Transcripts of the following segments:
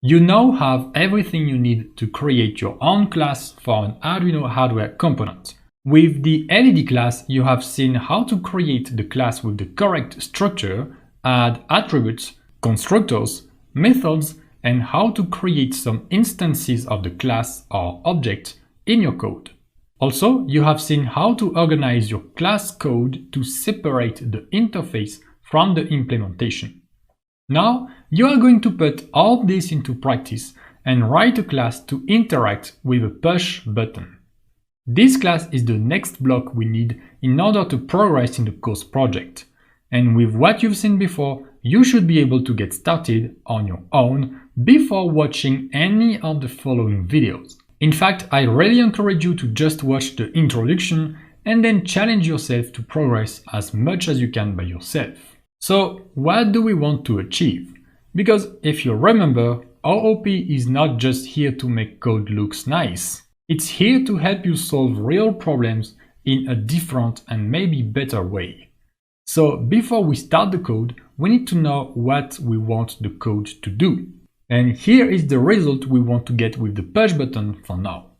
You now have everything you need to create your own class for an Arduino hardware component. With the LED class, you have seen how to create the class with the correct structure, add attributes, constructors, methods, and how to create some instances of the class or object in your code. Also, you have seen how to organize your class code to separate the interface from the implementation. Now, you are going to put all this into practice and write a class to interact with a push button. This class is the next block we need in order to progress in the course project. And with what you've seen before, you should be able to get started on your own before watching any of the following videos. In fact, I really encourage you to just watch the introduction and then challenge yourself to progress as much as you can by yourself. So, what do we want to achieve? Because if you remember, OOP is not just here to make code looks nice. It's here to help you solve real problems in a different and maybe better way. So before we start the code, we need to know what we want the code to do. And here is the result we want to get with the push button for now.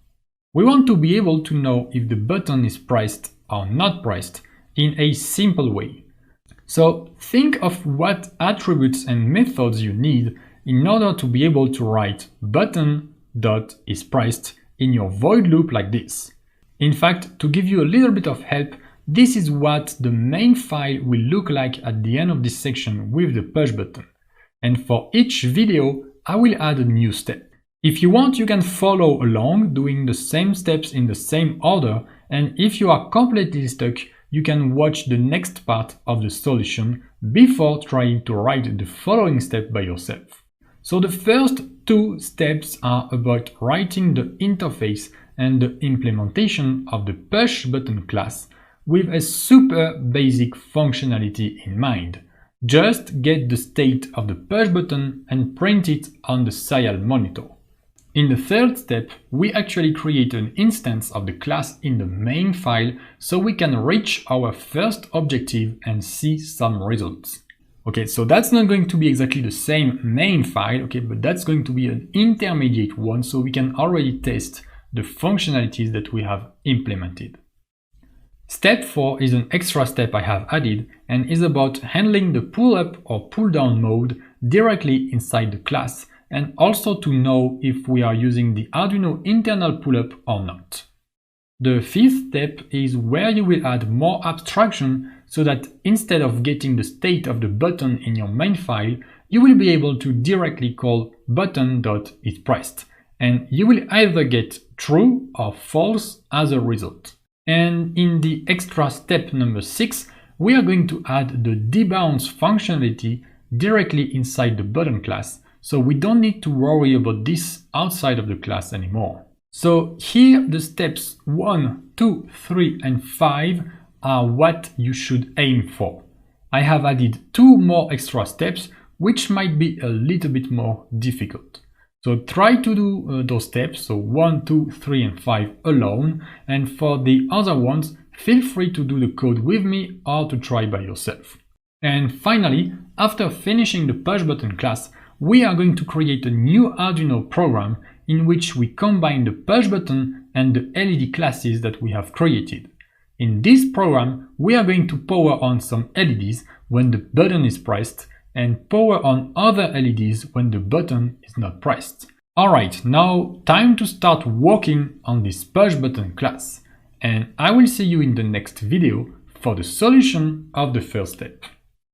We want to be able to know if the button is pressed or not pressed in a simple way. So think of what attributes and methods you need in order to be able to write button.isPressed in your void loop like this. In fact, to give you a little bit of help, this is what the main file will look like at the end of this section with the push button. And for each video, I will add a new step. If you want, you can follow along doing the same steps in the same order, and if you are completely stuck, you can watch the next part of the solution before trying to write the following step by yourself. So the first two steps are about writing the interface and the implementation of the push button class with a super basic functionality in mind. Just get the state of the push button and print it on the serial monitor. In the third step, we actually create an instance of the class in the main file so we can reach our first objective and see some results. Okay, so that's not going to be exactly the same main file, okay, but that's going to be an intermediate one so we can already test the functionalities that we have implemented. Step 4 is an extra step I have added and is about handling the pull up or pull down mode directly inside the class and also to know if we are using the Arduino internal pull up or not. The fifth step is where you will add more abstraction so that instead of getting the state of the button in your main file, you will be able to directly call button.isPressed, and you will either get true or false as a result. And in the extra step number 6, we are going to add the debounce functionality directly inside the button class, so we don't need to worry about this outside of the class anymore. So here the steps 1, 2, 3 and 5 are what you should aim for. I have added 2 more extra steps which might be a little bit more difficult. So try to do those steps, so 1, 2, 3 and 5 alone, and for the other ones feel free to do the code with me or to try by yourself. And finally, after finishing the push button class, we are going to create a new Arduino program in which we combine the push button and the LED classes that we have created. In this program, we are going to power on some LEDs when the button is pressed and power on other LEDs when the button is not pressed. Alright, now time to start working on this push button class, and I will see you in the next video for the solution of the first step.